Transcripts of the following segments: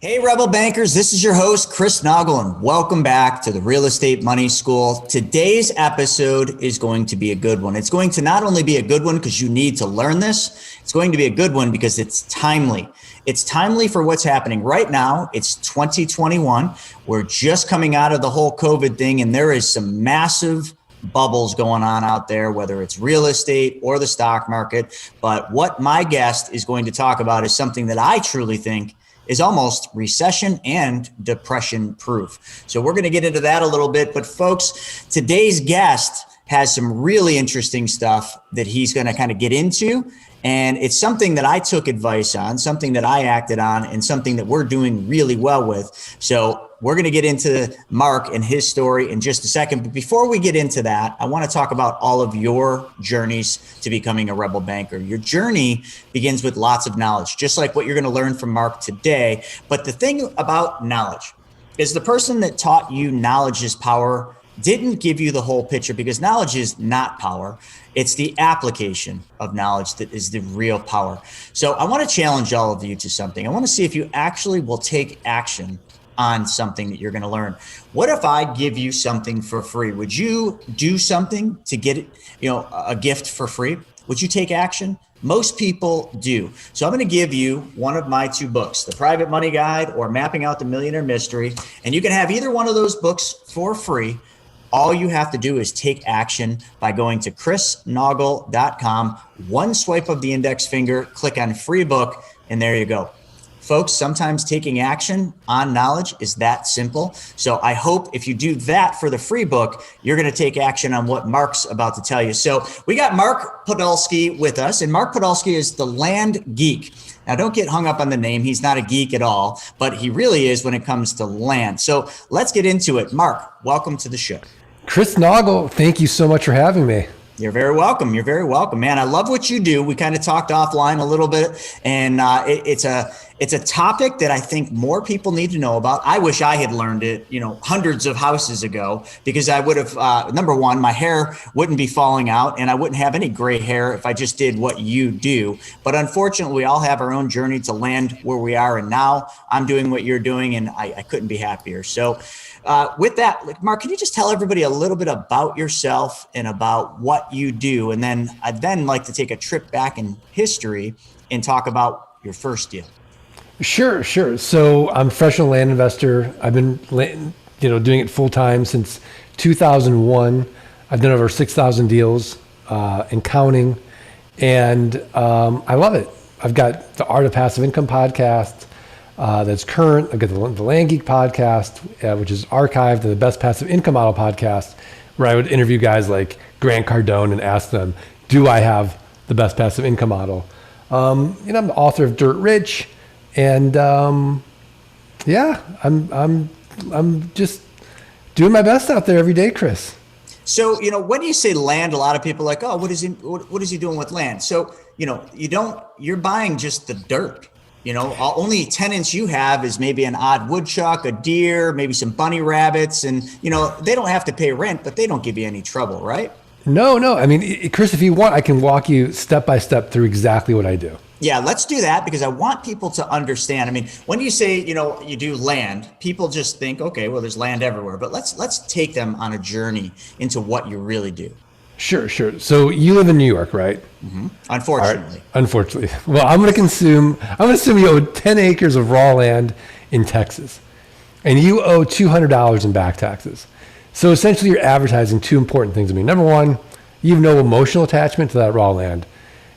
Hey, Rebel Bankers, this is your host, Chris Noggle, and welcome back to the Real Estate Money School. Today's episode is going to be a good one. It's going to not only be a good one because you need to learn this, it's going to be a good one because it's timely. It's timely for what's happening right now. It's 2021. We're just coming out of the whole COVID thing, and there is some massive bubbles going on out there, whether it's real estate or the stock market. But what my guest is going to talk about is something that I truly think is almost recession and depression proof. So we're going to get into that a little bit. But folks, today's guest has some really interesting stuff that he's going to kind of get into. And it's something that I took advice on, something that I acted on, and something that we're doing really well with. So we're going to get into Mark and his story in just a second. But before we get into that, I want to talk about all of your journeys to becoming a Rebel Banker. Your journey begins with lots of knowledge, just like what you're going to learn from Mark today. But the thing about knowledge is the person that taught you knowledge is power didn't give you the whole picture, because knowledge is not power. It's the application of knowledge that is the real power. So I want to challenge all of you to something. I want to see if you actually will take action on something that you're going to learn. What if I give you something for free? Would you do something to get it, a gift for free? Would you take action? Most people do. So I'm going to give you one of my two books, The Private Money Guide or Mapping Out the Millionaire Mystery. And you can have either one of those books for free. All you have to do is take action by going to chrisnoggle.com, one swipe of the index finger, click on free book, and there you go. Folks, sometimes taking action on knowledge is that simple. So I hope if you do that for the free book, you're going to take action on what Mark's about to tell you. So we got Mark Podolsky with us, and Mark Podolsky is the Land Geek. Now, don't get hung up on the name. He's not a geek at all, but he really is when it comes to land. So let's get into it. Mark, welcome to the show. Chris Noggle, thank you so much for having me. You're very welcome. You're very welcome, man. I love what you do. We kind of talked offline a little bit, and it's a topic that I think more people need to know about. I wish I had learned it, hundreds of houses ago, because I would have, number one, my hair wouldn't be falling out, and I wouldn't have any gray hair if I just did what you do. But unfortunately, we all have our own journey to land where we are, and now I'm doing what you're doing, and I couldn't be happier. So with that, Mark, can you just tell everybody a little bit about yourself and about what you do? And then I'd like to take a trip back in history and talk about your first deal. Sure. So I'm a professional land investor. I've been, doing it full time since 2001. I've done over 6,000 deals and counting, and I love it. I've got the Art of Passive Income podcast that's current. I've got the Land Geek podcast, which is archived, and the Best Passive Income Model podcast, where I would interview guys like Grant Cardone and ask them, do I have the best passive income model? I'm the author of Dirt Rich, and I'm just doing my best out there every day, Chris. So, when you say land, a lot of people are like, oh, what is he doing with land? So, you're buying just the dirt. Only tenants you have is maybe an odd woodchuck, a deer, maybe some bunny rabbits, and they don't have to pay rent, but they don't give you any trouble, right? No. I mean, Chris, if you want, I can walk you step by step through exactly what I do. Yeah, let's do that, because I want people to understand. I mean, when you say, you do land, people just think, okay, well, there's land everywhere, but let's take them on a journey into what you really do. Sure. So you live in New York, right? Mm-hmm. Unfortunately. Right. Unfortunately. Well, I'm going to assume you owe 10 acres of raw land in Texas, and you owe $200 in back taxes. So essentially you're advertising two important things to me. Number one, you have no emotional attachment to that raw land.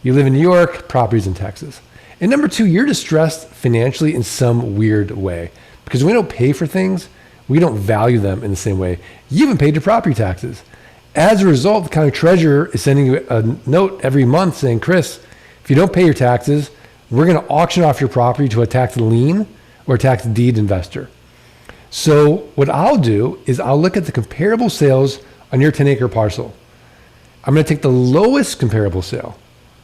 You live in New York, properties in Texas. And number two, you're distressed financially in some weird way, because we don't pay for things. We don't value them in the same way. You haven't paid your property taxes. As a result, the county treasurer is sending you a note every month saying, Chris, if you don't pay your taxes, we're going to auction off your property to a tax lien or a tax deed investor. So what I'll do is I'll look at the comparable sales on your 10-acre parcel. I'm going to take the lowest comparable sale.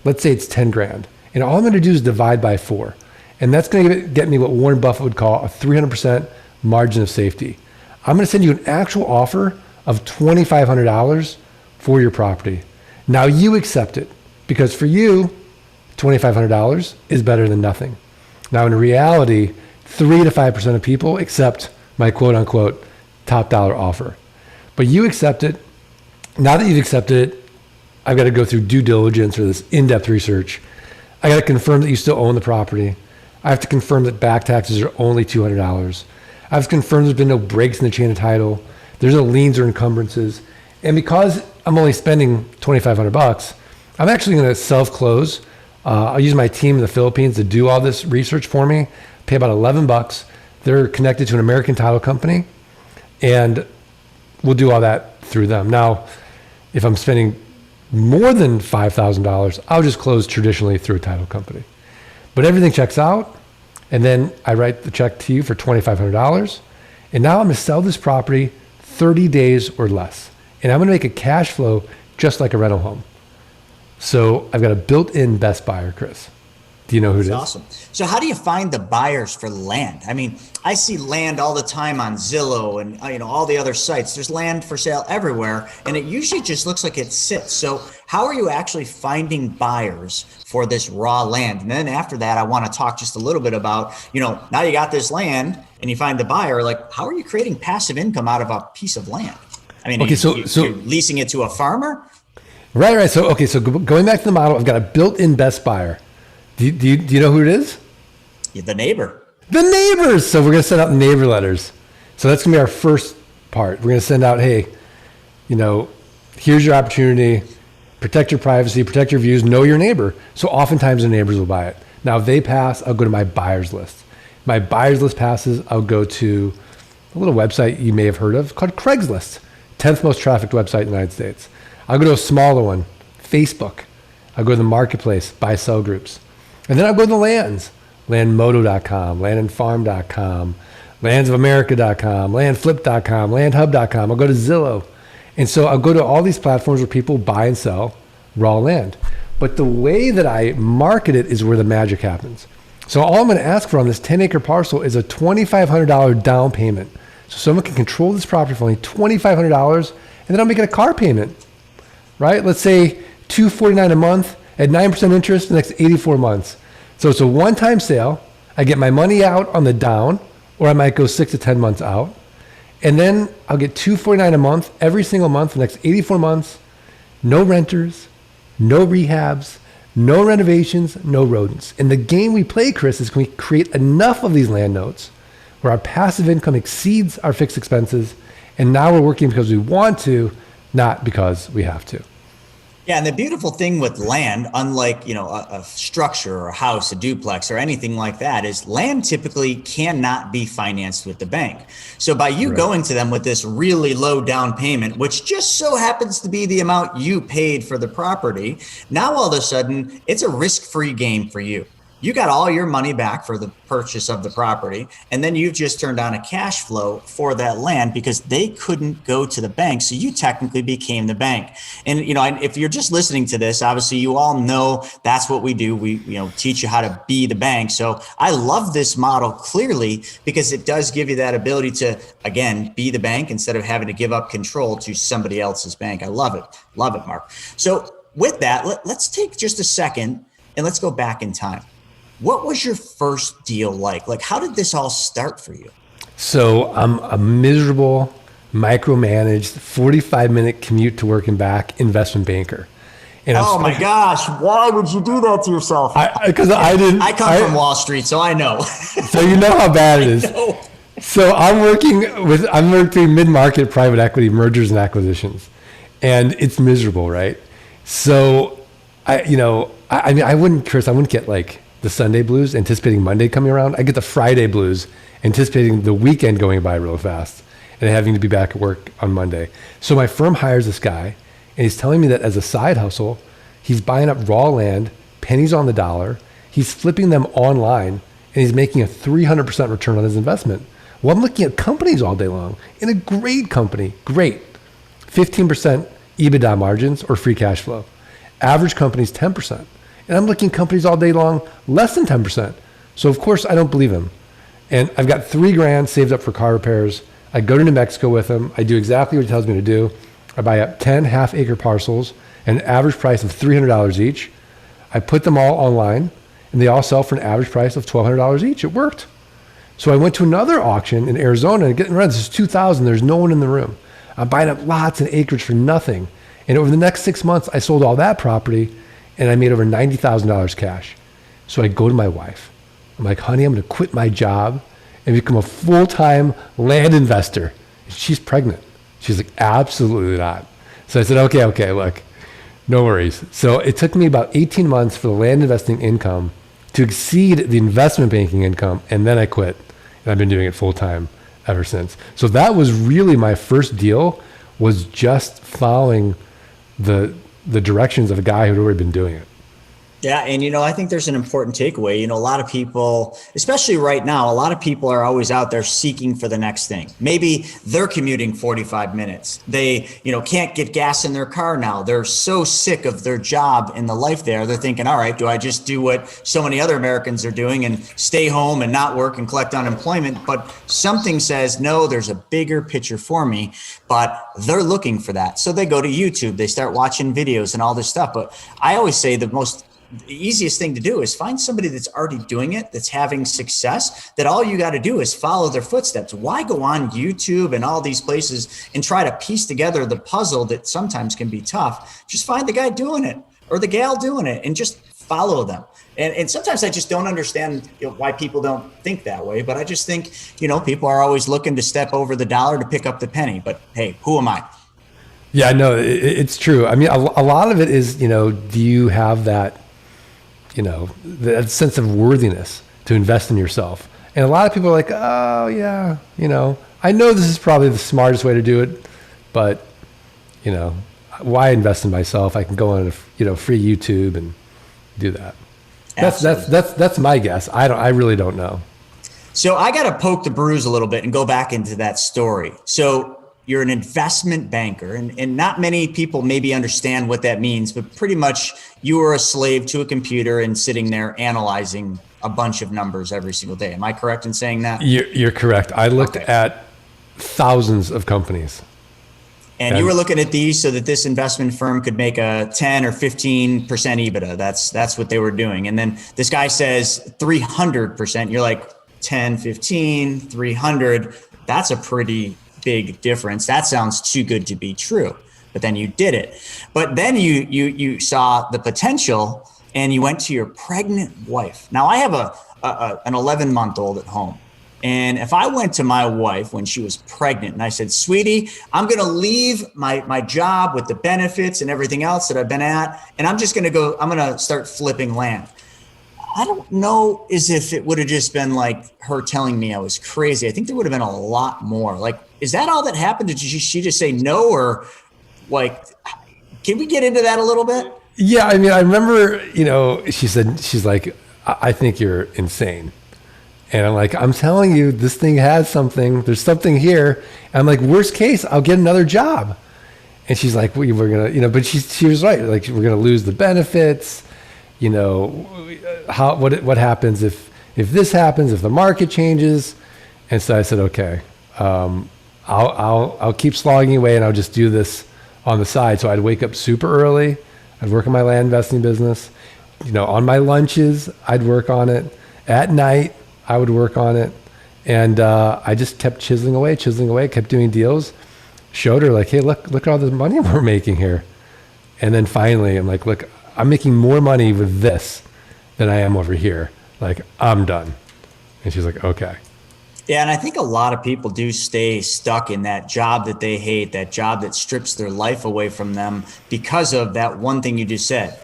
Let's say it's 10 grand. And all I'm going to do is divide by 4. And that's going to get me what Warren Buffett would call a 300% margin of safety. I'm going to send you an actual offer of $2,500 for your property. Now you accept it, because for you, $2,500 is better than nothing. Now in reality, 3 to 5% of people accept my quote unquote top dollar offer. But you accept it. Now that you've accepted it, I've got to go through due diligence or this in-depth research. I got to confirm that you still own the property. I have to confirm that back taxes are only $200. I have to confirm there's been no breaks in the chain of title. There's no liens or encumbrances. And because I'm only spending $2,500, I'm actually going to self-close. I'll use my team in the Philippines to do all this research for me, pay about $11. They're connected to an American title company, and we'll do all that through them. Now, if I'm spending more than $5,000, I'll just close traditionally through a title company. But everything checks out, and then I write the check to you for $2,500, and now I'm going to sell this property 30 days or less, and I'm going to make a cash flow just like a rental home. So I've got a built-in best buyer, Chris. Do you know who it is? Awesome. So how do you find the buyers for land? I mean, I see land all the time on Zillow and all the other sites. There's land for sale everywhere, and it usually just looks like it sits. So how are you actually finding buyers for this raw land? And then after that, I want to talk just a little bit about, now you got this land and you find the buyer, like how are you creating passive income out of a piece of land? I mean, okay, you're leasing it to a farmer? Right. So going back to the model, I've got a built-in best buyer. Do you know who it is? The neighbor. The neighbors. So we're going to send out neighbor letters. So that's going to be our first part. We're going to send out, hey, here's your opportunity. Protect your privacy, protect your views, know your neighbor. So oftentimes the neighbors will buy it. Now, if they pass, I'll go to my buyers list. My buyers list passes, I'll go to a little website you may have heard of called Craigslist, 10th most trafficked website in the United States. I'll go to a smaller one, Facebook. I'll go to the marketplace, buy-sell groups. And then I'll go to the lands, landmodo.com, landandfarm.com, landsofamerica.com, landflip.com, landhub.com. I'll go to Zillow. And so I'll go to all these platforms where people buy and sell raw land. But the way that I market it is where the magic happens. So all I'm going to ask for on this 10-acre parcel is a $2,500 down payment. So someone can control this property for only $2,500, and then I'll make it a car payment, right? Let's say $249 a month at 9% interest the next 84 months. So it's a one-time sale. I get my money out on the down, or I might go 6 to 10 months out. And then I'll get $249 a month every single month for the next 84 months. No renters, no rehabs, no renovations, no rodents. And the game we play, Chris, is can we create enough of these land notes where our passive income exceeds our fixed expenses, and now we're working because we want to, not because we have to. Yeah, and the beautiful thing with land, unlike a structure or a house, a duplex or anything like that, is land typically cannot be financed with the bank. So by you going to them with this really low down payment, which just so happens to be the amount you paid for the property, now all of a sudden it's a risk-free game for you. You got all your money back for the purchase of the property, and then you've just turned on a cash flow for that land because they couldn't go to the bank. So you technically became the bank. And, if you're just listening to this, obviously you all know that's what we do. We, teach you how to be the bank. So I love this model clearly because it does give you that ability to, again, be the bank instead of having to give up control to somebody else's bank. I love it. Love it, Mark. So with that, let's take just a second and let's go back in time. What was your first deal like? Like, how did this all start for you? So I'm a miserable, micromanaged, 45-minute commute to work and back investment banker. And my gosh, why would you do that to yourself? Because I didn't. I come from Wall Street, so I know. So you know how bad it is. So I'm working mid-market private equity mergers and acquisitions, and it's miserable, right? So I wouldn't get like the Sunday blues anticipating Monday coming around. I get the Friday blues anticipating the weekend going by real fast and having to be back at work on Monday. So my firm hires this guy, and he's telling me that as a side hustle, he's buying up raw land, pennies on the dollar. He's flipping them online, and he's making a 300% return on his investment. Well, I'm looking at companies all day long, in a great company, 15% EBITDA margins or free cash flow. Average company's 10%. And I'm looking at companies all day long, less than 10%. So of course I don't believe him. And I've got $3,000 saved up for car repairs. I go to New Mexico with him. I do exactly what he tells me to do. I buy up 10 half-acre parcels at an average price of $300 each. I put them all online, and they all sell for an average price of $1,200 each. It worked. So I went to another auction in Arizona and getting rent. This is 2000. There's no one in the room. I'm buying up lots of acreage for nothing. And over the next 6 months, I sold all that property and I made over $90,000 cash. So I go to my wife. I'm like, honey, I'm going to quit my job and become a full-time land investor. She's pregnant. She's like, absolutely not. So I said, okay, look, no worries. So it took me about 18 months for the land investing income to exceed the investment banking income. And then I quit. And I've been doing it full-time ever since. So that was really my first deal, was just following the directions of a guy who'd already been doing it. Yeah. And, I think there's an important takeaway. A lot of people, especially right now, a lot of people are always out there seeking for the next thing. Maybe they're commuting 45 minutes. They, can't get gas in their car now. They're so sick of their job and the life there. They're thinking, all right, do I just do what so many other Americans are doing and stay home and not work and collect unemployment? But something says, no, there's a bigger picture for me, but they're looking for that. So they go to YouTube, they start watching videos and all this stuff. But I always say the easiest thing to do is find somebody that's already doing it, that's having success, that all you got to do is follow their footsteps. Why go on YouTube and all these places and try to piece together the puzzle that sometimes can be tough? Just find the guy doing it or the gal doing it and just follow them. And sometimes I just don't understand why people don't think that way. But I just think, people are always looking to step over the dollar to pick up the penny. But hey, who am I? Yeah, no, it's true. I mean, a lot of it is, do you have that, that sense of worthiness to invest in yourself? And a lot of people are like, oh yeah, I know this is probably the smartest way to do it, but why invest in myself? I can go on free YouTube and do that. That's my guess. I really don't know. So I got to poke the bruise a little bit and go back into that story. So you're an investment banker, and not many people maybe understand what that means, but pretty much you were a slave to a computer and sitting there analyzing a bunch of numbers every single day. Am I correct in saying that? You're correct. I looked at thousands of companies. And you were looking at these so that this investment firm could make a 10 or 15% EBITDA. That's what they were doing. And then this guy says 300%. You're like 10, 15, 300. That's a pretty big difference. That sounds too good to be true. But then you did it. But then you saw the potential and you went to your pregnant wife. Now I have an 11-month-old at home. And if I went to my wife when she was pregnant and I said, sweetie, I'm going to leave my job with the benefits and everything else that I've been at, and I'm going to start flipping land. I don't know as if it would have just been like her telling me I was crazy. I think there would have been a lot more. Like, is that all that happened? Did she just say no? Or like, can we get into that a little bit? Yeah. I mean, I remember, she's like, I think you're insane. And I'm like, I'm telling you, this thing has something. There's something here. And I'm like, worst case, I'll get another job. And she's like, we're going to, but she was right. Like, we're going to lose the benefits. What happens if this happens, if the market changes? And so I said, okay, I'll keep slogging away and I'll just do this on the side. So I'd wake up super early. I'd work on my land investing business. On my lunches, I'd work on it. At night, I would work on it. And I just kept chiseling away, kept doing deals. Showed her like, hey, look at all the money we're making here. And then finally, I'm like, look, I'm making more money with this than I am over here. Like, I'm done. And she's like, okay. Yeah. And I think a lot of people do stay stuck in that job that they hate, that job that strips their life away from them because of that one thing you just said,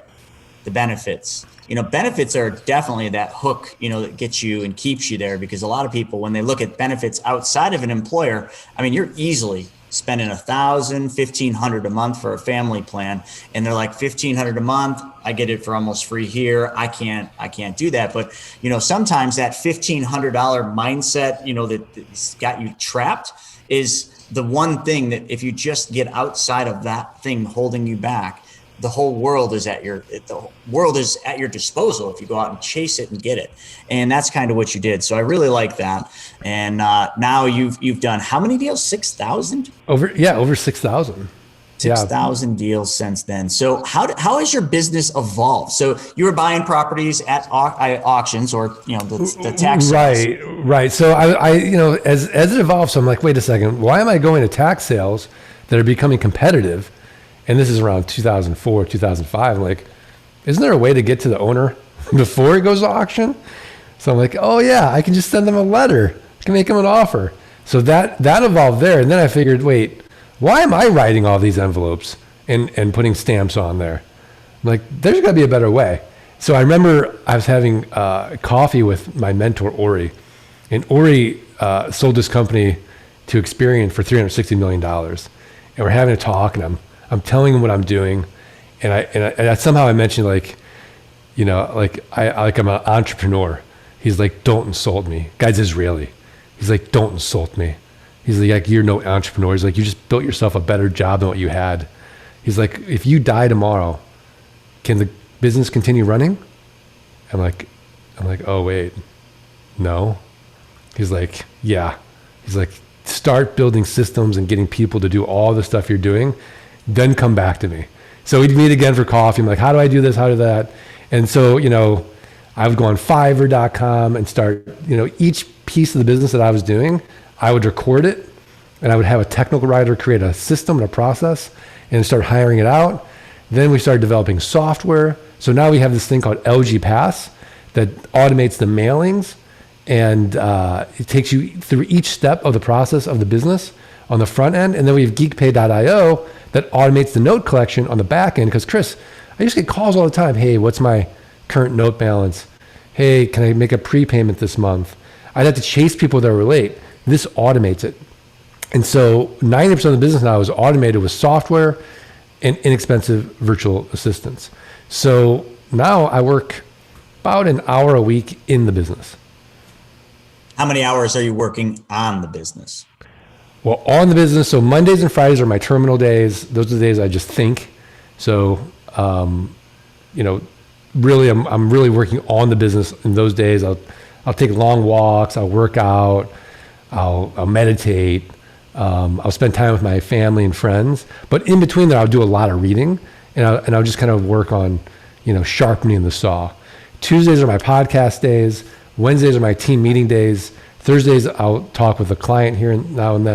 the benefits. Benefits are definitely that hook, that gets you and keeps you there, because a lot of people, when they look at benefits outside of an employer, I mean, you're easily spending $1,000, $1,500 a month for a family plan. And they're like, $1,500 a month, I get it for almost free here. I can't do that. But, sometimes that $1,500 mindset, that's got you trapped is the one thing that if you just get outside of that thing holding you back, the whole world is at your disposal if you go out and chase it and get it. And that's kind of what you did. So I really like that. And now you've done how many deals? 6,000? Over 6,000. Yeah. 6,000 deals since then. So how has your business evolved? So you were buying properties at auctions, or the tax sales. Right. So as it evolves, so I'm like, wait a second, why am I going to tax sales that are becoming competitive? And this is around 2004, 2005. I'm like, isn't there a way to get to the owner before it goes to auction? So I'm like, oh yeah, I can just send them a letter. I can make them an offer. So that evolved there. And then I figured, wait, why am I writing all these envelopes and putting stamps on there? I'm like, there's got to be a better way. So I remember I was having coffee with my mentor, Ori. And Ori sold this company to Experian for $360 million. And we're having a talk, and I'm telling him what I'm doing. And I somehow I mentioned I'm an entrepreneur. He's like, don't insult me. Guy's Israeli. He's like, don't insult me. He's like, you're no entrepreneur. He's like, you just built yourself a better job than what you had. He's like, if you die tomorrow, can the business continue running? I'm like, oh wait, no. He's like, yeah. He's like, start building systems and getting people to do all the stuff you're doing, then come back to me. So we'd meet again for coffee. I'm like, how do I do this? How do that? And so, I would go on Fiverr.com and start, each piece of the business that I was doing, I would record it, and I would have a technical writer create a system and a process and start hiring it out. Then we started developing software. So now we have this thing called LG Pass that automates the mailings, and it takes you through each step of the process of the business on the front end. And then we have geekpay.io that automates the note collection on the back end. Because Chris, I used to get calls all the time. Hey, what's my current note balance? Hey, can I make a prepayment this month? I'd have to chase people that were late. This automates it. And so 90% of the business now is automated with software and inexpensive virtual assistants. So now I work about an hour a week in the business. How many hours are you working on the business? Well, on the business, so Mondays and Fridays are my terminal days. Those are the days I just think. So, really, I'm really working on the business in those days. I'll take long walks. I'll work out. I'll meditate. I'll spend time with my family and friends. But in between there, I'll do a lot of reading, and I'll just kind of work on, sharpening the saw. Tuesdays are my podcast days. Wednesdays are my team meeting days. Thursdays, I'll talk with a client here and now and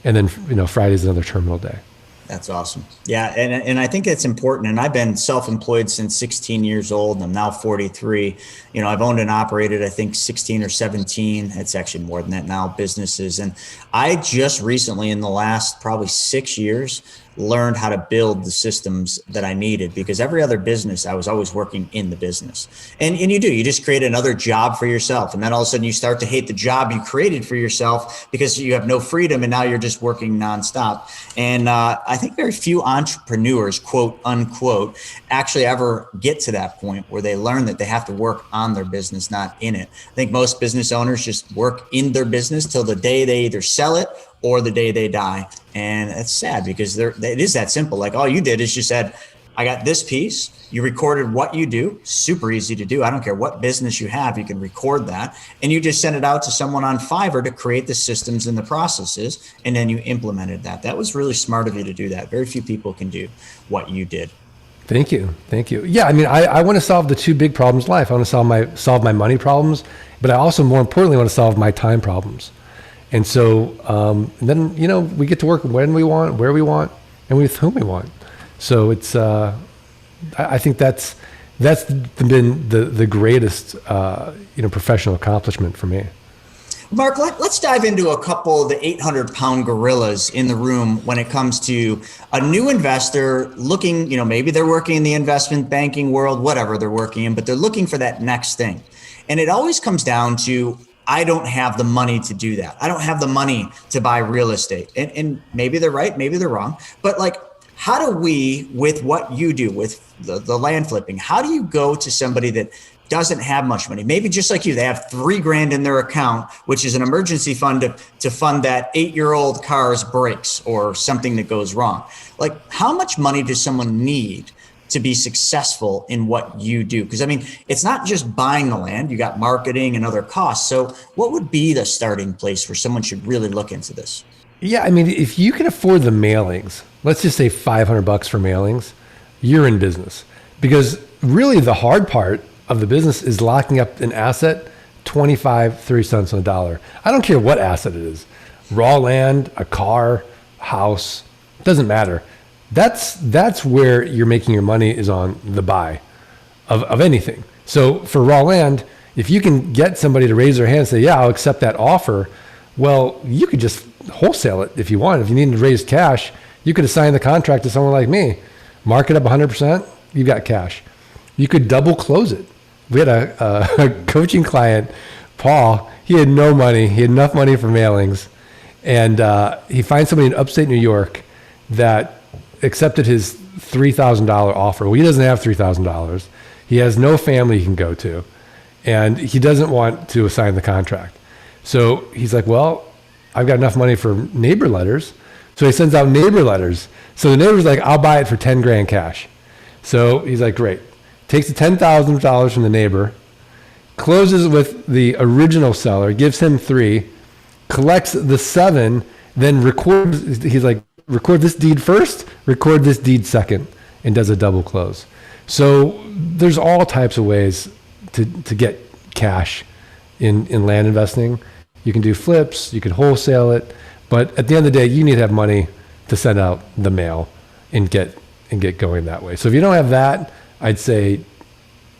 then Friday's another terminal day. That's awesome. Yeah. And I think it's important. And I've been self-employed since 16 years old, and I'm now 43. I've owned and operated, I think 16 or 17. It's actually more than that now, businesses. And I just recently, in the last probably 6 years, learned how to build the systems that I needed, because every other business, I was always working in the business. And you just create another job for yourself. And then all of a sudden you start to hate the job you created for yourself because you have no freedom, and now you're just working nonstop. And I think very few entrepreneurs, quote unquote, actually ever get to that point where they learn that they have to work on their business, not in it. I think most business owners just work in their business till the day they either sell it or the day they die. And it's sad, because it is that simple. Like, all you did is you said, I got this piece. You recorded what you do. Super easy to do. I don't care what business you have, you can record that. And you just sent it out to someone on Fiverr to create the systems and the processes. And then you implemented that. That was really smart of you to do that. Very few people can do what you did. Thank you. Yeah, I want to solve the two big problems in life. I want to solve my money problems, but I also, more importantly, want to solve my time problems. And so then, we get to work when we want, where we want, and with whom we want. So it's, I think that's been the greatest, professional accomplishment for me. Mark, let's dive into a couple of the 800-pound gorillas in the room when it comes to a new investor looking, maybe they're working in the investment banking world, whatever they're working in, but they're looking for that next thing. And it always comes down to, I don't have the money to do that. I don't have the money to buy real estate. And maybe they're right, maybe they're wrong. But how do we, with what you do, with the land flipping, how do you go to somebody that doesn't have much money? Maybe just like you, they have $3,000 in their account, which is an emergency fund to fund that 8-year-old car's brakes or something that goes wrong. How much money does someone need to be successful in what you do? Because it's not just buying the land, you got marketing and other costs. So what would be the starting place where someone should really look into this? Yeah, if you can afford the mailings, let's just say $500 for mailings, you're in business. Because really the hard part of the business is locking up an asset 25, 30 cents on the dollar. I don't care what asset it is. Raw land, a car, house, doesn't matter. That's where you're making your money, is on the buy of anything. So for raw land, if you can get somebody to raise their hand and say, yeah, I'll accept that offer, well, you could just wholesale it if you want. If you need to raise cash, you could assign the contract to someone like me, mark it up 100%, you've got cash. You could double close it. We had a coaching client, Paul, he had no money. He had enough money for mailings. And he finds somebody in upstate New York that accepted his $3,000 offer. Well, he doesn't have $3,000. He has no family he can go to. And he doesn't want to assign the contract. So he's like, well, I've got enough money for neighbor letters. So he sends out neighbor letters. So the neighbor's like, I'll buy it for 10 grand cash. So he's like, great. Takes the $10,000 from the neighbor, closes with the original seller, gives him 3, collects the 7, then records. He's like, record this deed first, record this deed second, and does a double close. So there's all types of ways to get cash in land investing. You can do flips, you can wholesale it, but at the end of the day, you need to have money to send out the mail and get going that way. So if you don't have that, I'd say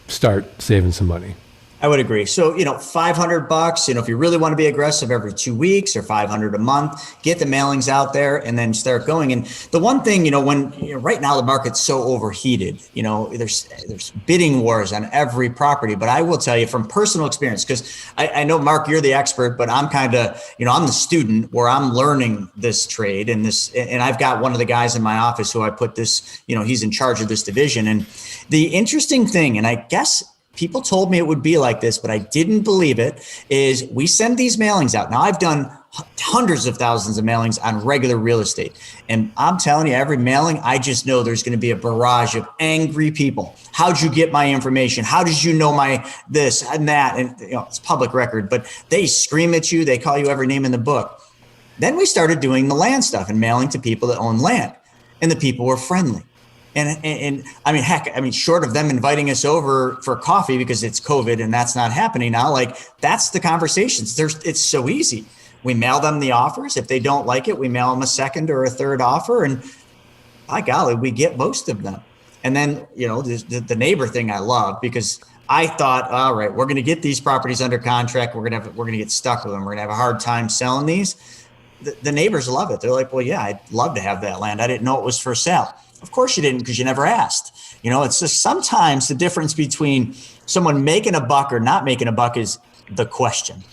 start saving some money. I would agree. So, $500, if you really want to be aggressive, every 2 weeks or $500 a month, get the mailings out there and then start going. And the one thing, when right now the market's so overheated, there's bidding wars on every property. But I will tell you from personal experience, because I know, Mark, you're the expert, but I'm kind of, I'm the student where I'm learning this trade and I've got one of the guys in my office who I put this, he's in charge of this division. And the interesting thing, and I guess people told me it would be like this, but I didn't believe it, is we send these mailings out. Now, I've done hundreds of thousands of mailings on regular real estate. And I'm telling you, every mailing, I just know there's going to be a barrage of angry people. How'd you get my information? How did you know my this and that? And it's public record, but they scream at you. They call you every name in the book. Then we started doing the land stuff and mailing to people that own land. And the people were friendly. And I mean, heck, short of them inviting us over for coffee because it's COVID and that's not happening now, that's the conversations. It's so easy. We mail them the offers. If they don't like it, we mail them a second or a third offer. And by golly, we get most of them. And then, the neighbor thing I love, because I thought, all right, we're going to get these properties under contract. We're going to get stuck with them. We're going to have a hard time selling these. The neighbors love it. They're like, well, yeah, I'd love to have that land. I didn't know it was for sale. Of course you didn't, because you never asked. It's just sometimes the difference between someone making a buck or not making a buck is the question.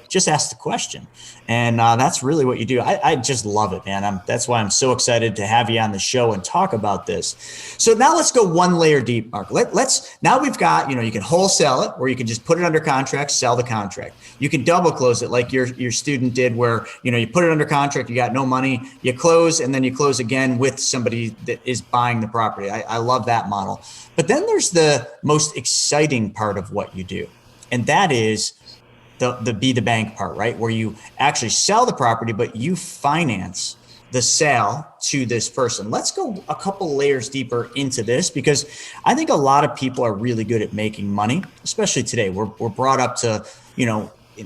Just ask the question. And that's really what you do. I just love it, man. That's why I'm so excited to have you on the show and talk about this. So now let's go one layer deep, Mark. Now we've got, you can wholesale it, or you can just put it under contract, sell the contract. You can double close it like your student did, where, you put it under contract, you got no money, you close, and then you close again with somebody that is buying the property. I love that model. But then there's the most exciting part of what you do. And that is the be the bank part, right? Where you actually sell the property, but you finance the sale to this person. Let's go a couple layers deeper into this, because I think a lot of people are really good at making money, especially today. We're brought up to,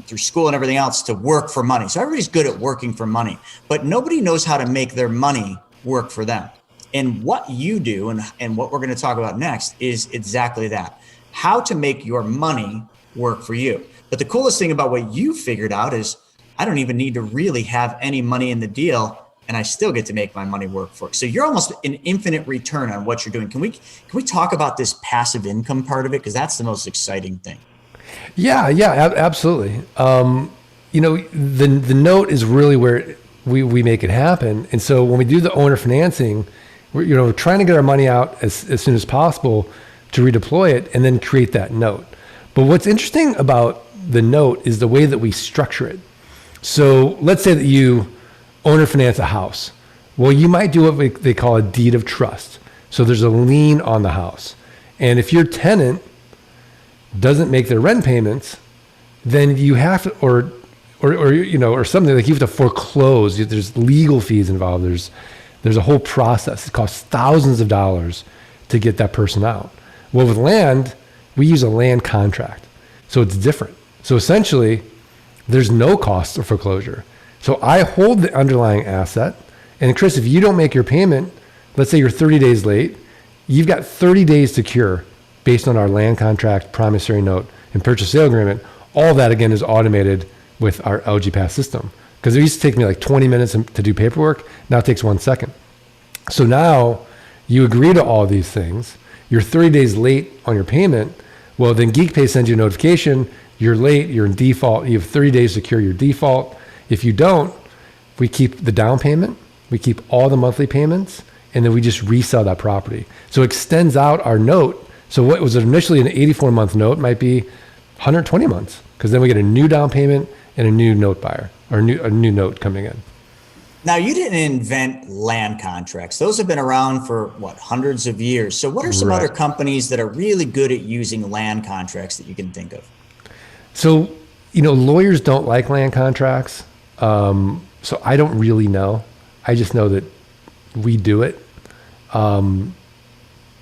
through school and everything else, to work for money. So everybody's good at working for money, but nobody knows how to make their money work for them. And what you do, and what we're going to talk about next, is exactly that. How to make your money work for you. But the coolest thing about what you figured out is I don't even need to really have any money in the deal, and I still get to make my money work for it. So you're almost an infinite return on what you're doing. Can we talk about this passive income part of it? Because that's the most exciting thing. Yeah, absolutely. The note is really where we make it happen. And so when we do the owner financing, we're trying to get our money out as soon as possible to redeploy it and then create that note. But what's interesting about the note is the way that we structure it. So let's say that you owner finance a house. Well, you might do what they call a deed of trust. So there's a lien on the house. And if your tenant doesn't make their rent payments, then you have to, or something like, you have to foreclose. There's legal fees involved. There's a whole process. It costs thousands of dollars to get that person out. Well, with land, we use a land contract. So it's different. So essentially, there's no cost of foreclosure. So I hold the underlying asset. And Chris, if you don't make your payment, let's say you're 30 days late, you've got 30 days to cure based on our land contract, promissory note, and purchase sale agreement. All that, again, is automated with our LG Pass system. Because it used to take me like 20 minutes to do paperwork. Now it takes 1 second. So now you agree to all these things. You're 30 days late on your payment. Well, then GeekPay sends you a notification. You're late. You're in default. You have 30 days to cure your default. If you don't, we keep the down payment. We keep all the monthly payments. And then we just resell that property. So it extends out our note. So what was initially an 84-month note might be 120 months. Because then we get a new down payment and a new note buyer, or a new note coming in. Now, you didn't invent land contracts. Those have been around for hundreds of years. So what are some other companies that are really good at using land contracts that you can think of? So, lawyers don't like land contracts. So I don't really know. I just know that we do it.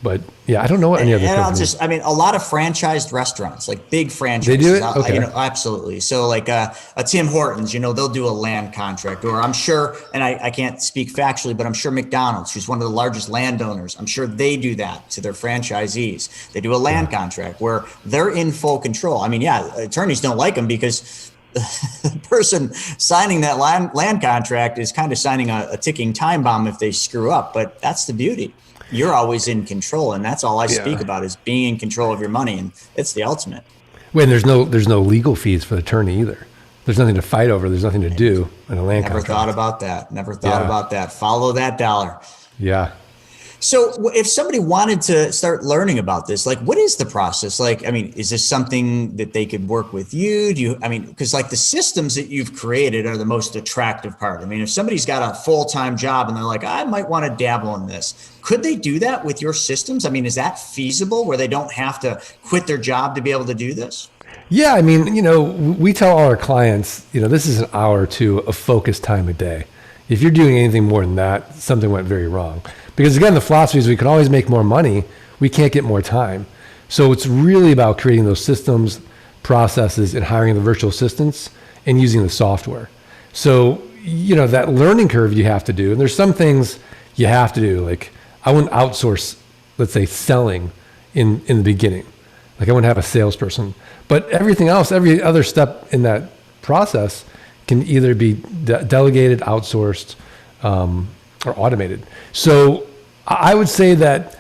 But yeah, I don't know what any other companies. A lot of franchised restaurants, like big franchises. They do it? Okay. Absolutely. So like a Tim Hortons, they'll do a land contract, or I'm sure, and I can't speak factually, but I'm sure McDonald's, who's one of the largest landowners, I'm sure they do that to their franchisees. They do a land contract where they're in full control. Attorneys don't like them because the person signing that land contract is kind of signing a ticking time bomb if they screw up, but that's the beauty. You're always in control, and that's all I speak about, is being in control of your money, and it's the ultimate. When there's no legal fees for the attorney either. There's nothing to fight over. There's nothing to do in a land contract. Never thought about that. Follow that dollar. Yeah. So if somebody wanted to start learning about this, what is the process? Is this something that they could work with you? Because the systems that you've created are the most attractive part. If somebody's got a full-time job and they're like, I might want to dabble in this, could they do that with your systems? Is that feasible where they don't have to quit their job to be able to do this? Yeah. We tell all our clients, this is an hour or two of focused time a day. If you're doing anything more than that, something went very wrong. Because again, the philosophy is we can always make more money. We can't get more time. So it's really about creating those systems, processes, and hiring the virtual assistants and using the software. So, that learning curve you have to do, and there's some things you have to do. Like I wouldn't outsource, let's say, selling in the beginning. I wouldn't have a salesperson. But everything else, every other step in that process can either be delegated, outsourced, or automated. So I would say that,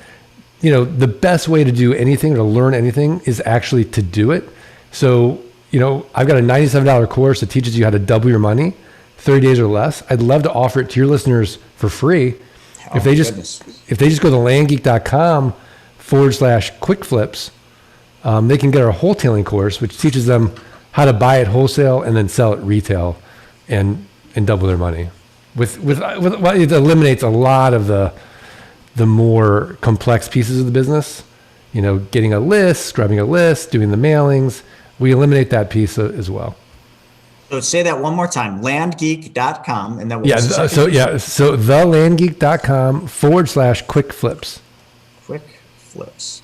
the best way to do anything or to learn anything is actually to do it. So, I've got a $97 course that teaches you how to double your money, 30 days or less. I'd love to offer it to your listeners for free. If they just go to landgeek.com/quick flips, they can get our wholesaling course, which teaches them how to buy it wholesale and then sell it retail and double their money. It eliminates a lot of the more complex pieces of the business, getting a list, scrubbing a list, doing the mailings. We eliminate that piece as well. So say that one more time, landgeek.com. And then so thelandgeek.com/quick flips. Quick flips.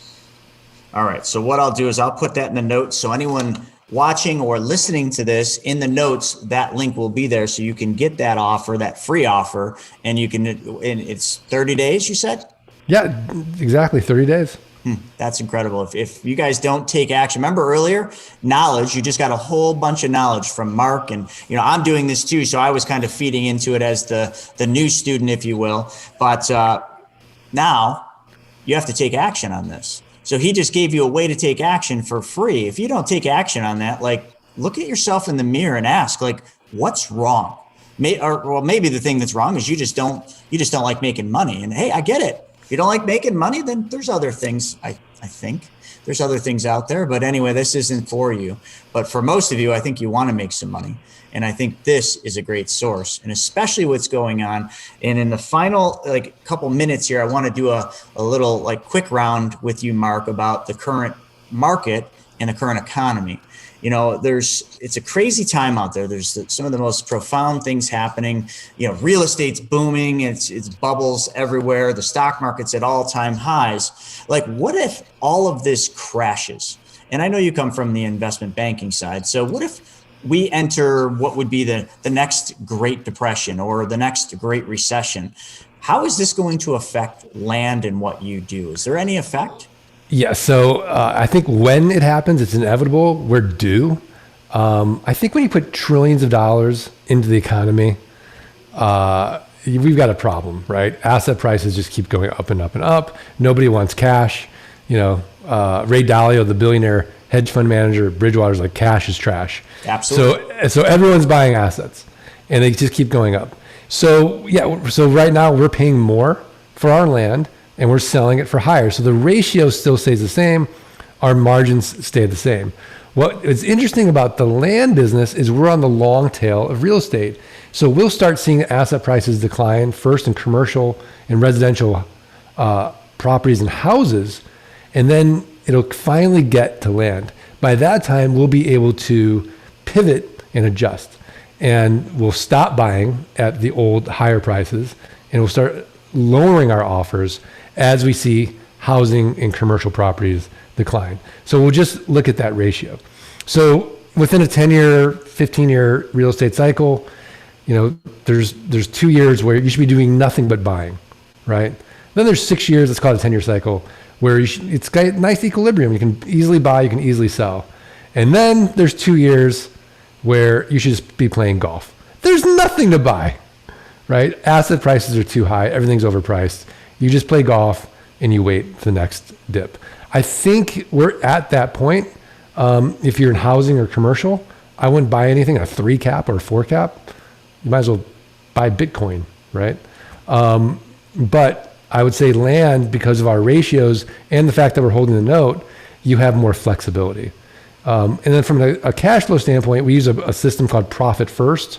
All right. So what I'll do is I'll put that in the notes. So anyone watching or listening to this, in the notes, that link will be there. So you can get that offer, that free offer, and it's 30 days, you said? Yeah, exactly. 30 days. That's incredible. If you guys don't take action, remember earlier, knowledge, you just got a whole bunch of knowledge from Mark, and I'm doing this too. So I was kind of feeding into it as the new student, if you will, but now you have to take action on this. So he just gave you a way to take action for free. If you don't take action on that, look at yourself in the mirror and ask, what's wrong? Maybe the thing that's wrong is you just don't like making money. And hey, I get it. If you don't like making money, then there's other things. I think there's other things out there. But anyway, this isn't for you. But for most of you, I think you want to make some money. And I think this is a great source, and especially what's going on. And in the final couple minutes here, I want to do a little quick round with you, Mark, about the current market and the current economy. It's a crazy time out there. There's some of the most profound things happening. Real estate's booming. It's bubbles everywhere. The stock market's at all-time highs. Like, what if all of this crashes? And I know you come from the investment banking side. So what if we enter what would be the next Great Depression or the next Great Recession? How is this going to affect land and what you do? Is there any effect? Yeah, so I think when it happens, it's inevitable. We're due. I think when you put trillions of dollars into the economy, we've got a problem, right? Asset prices just keep going up and up and up. Nobody wants cash. Ray Dalio, the billionaire hedge fund manager at Bridgewater's like, cash is trash. Absolutely. So everyone's buying assets, and they just keep going up. So right now we're paying more for our land, and we're selling it for higher. So the ratio still stays the same. Our margins stay the same. What is interesting about the land business is we're on the long tail of real estate. So we'll start seeing asset prices decline first in commercial and residential properties and houses, and then it'll finally get to land. By that time, we'll be able to pivot and adjust. And we'll stop buying at the old higher prices, and we'll start lowering our offers as we see housing and commercial properties decline. So we'll just look at that ratio. So within a 10-year, 15-year real estate cycle, there's 2 years where you should be doing nothing but buying, right? Then there's 6 years, it's called a 10-year cycle, where it's got a nice equilibrium. You can easily buy, you can easily sell. And then there's 2 years where you should just be playing golf. There's nothing to buy, right? Asset prices are too high. Everything's overpriced. You just play golf and you wait for the next dip. I think we're at that point. If you're in housing or commercial, I wouldn't buy anything at a 3 cap or a 4 cap. You might as well buy Bitcoin, right? But I would say land, because of our ratios and the fact that we're holding the note, you have more flexibility. And then from a cash flow standpoint, we use a system called Profit First,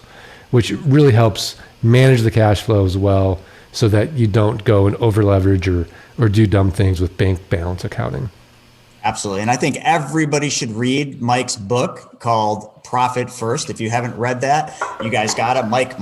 which really helps manage the cash flow as well, so that you don't go and over leverage or do dumb things with bank balance accounting. Absolutely. And I think everybody should read Mike's book called Profit First. If you haven't read that, you guys got it. Mike,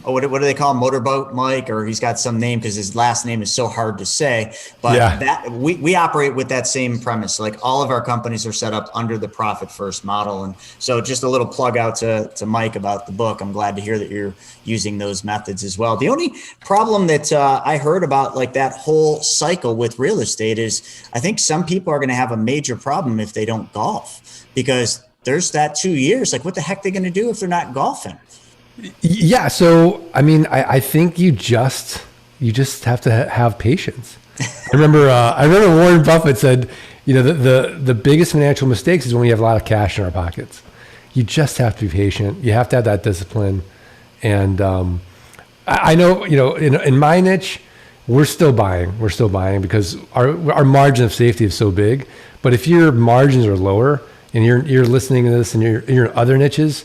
what do they call him? Motorboat Mike, or he's got some name because his last name is so hard to say. But that we operate with that same premise. Like, all of our companies are set up under the Profit First model. And so just a little plug out to Mike about the book. I'm glad to hear that you're using those methods as well. The only problem that I heard about, like, that whole cycle with real estate is I think some people are going to have a major problem if they don't golf, because there's that 2 years. Like, what the heck are they going to do if they're not golfing? Yeah. So, I mean, I think you just have to have patience. I remember Warren Buffett said, the biggest financial mistakes is when we have a lot of cash in our pockets. You just have to be patient. You have to have that discipline. And I know, in my niche, we're still buying because our margin of safety is so big. But if your margins are lower, and you're listening to this and you're in other niches,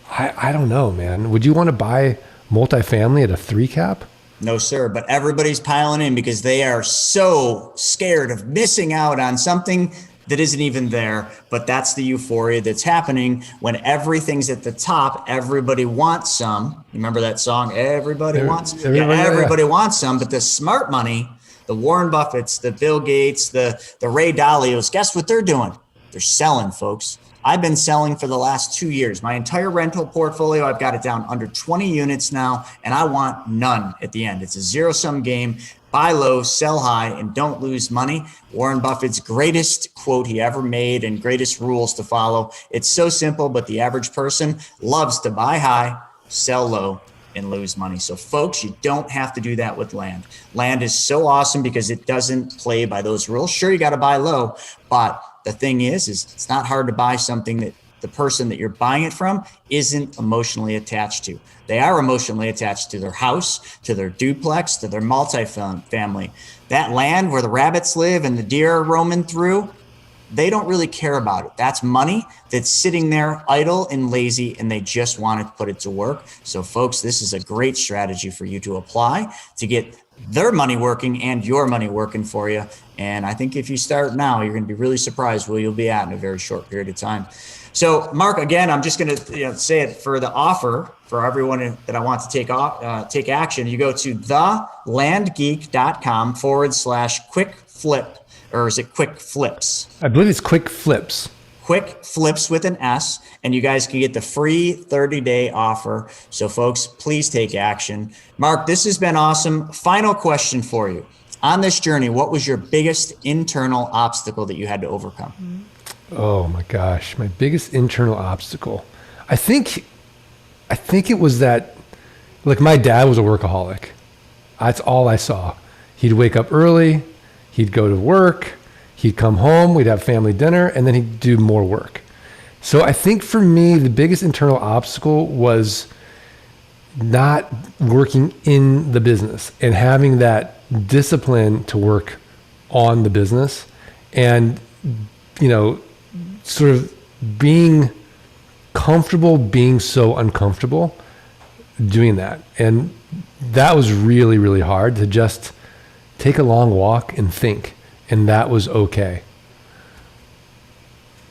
I don't know, man. Would you want to buy multifamily at a 3 cap? No, sir. But everybody's piling in because they are so scared of missing out on something that isn't even there. But that's the euphoria that's happening when everything's at the top. Everybody wants some. You remember that song? Everybody wants some. But the smart money, the Warren Buffetts, the Bill Gates, the Ray Dalios, guess what they're doing? They're selling, folks. I've been selling for the last 2 years. My entire rental portfolio, I've got it down under 20 units now, and I want none at the end. It's a zero-sum game. Buy low, sell high, and don't lose money. Warren Buffett's greatest quote he ever made and greatest rules to follow. It's so simple, but the average person loves to buy high, sell low, and lose money. So, folks, you don't have to do that with land. Land is so awesome because it doesn't play by those rules. Sure, you got to buy low, but the thing is it's not hard to buy something that the person that you're buying it from isn't emotionally attached to. They are emotionally attached to their house, to their duplex, to their multifamily. That land where the rabbits live and the deer are roaming through, they don't really care about it. That's money that's sitting there idle and lazy, and they just want to put it to work. So, folks, this is a great strategy for you to apply to get their money working and your money working for you. And I think if you start now, you're going to be really surprised where you'll be at in a very short period of time. So Mark, again, I'm just going to say it for the offer for everyone that I want to take action. You go to thelandgeek.com/quick flip, or is it quick flips? I believe it's quick flips. Quick flips with an S, and you guys can get the free 30-day offer. So folks, please take action. Mark, this has been awesome. Final question for you. On this journey, what was your biggest internal obstacle that you had to overcome? Oh my gosh, my biggest internal obstacle. I think it was that, like, my dad was a workaholic. That's all I saw. He'd wake up early, he'd go to work, he'd come home, we'd have family dinner, and then he'd do more work. So I think for me, the biggest internal obstacle was not working in the business and having that discipline to work on the business, and, sort of being comfortable being so uncomfortable doing that. And that was really, really hard to just take a long walk and think. And that was okay.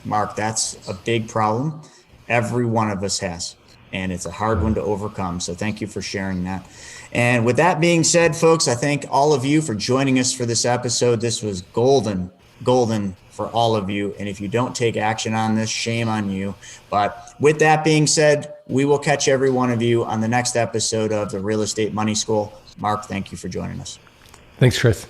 Mark, that's a big problem. Every one of us has, and it's a hard one to overcome. So thank you for sharing that. And with that being said, folks, I thank all of you for joining us for this episode. This was golden for all of you. And if you don't take action on this, shame on you. But with that being said, we will catch every one of you on the next episode of the Real Estate Money School. Mark, thank you for joining us. Thanks, Chris.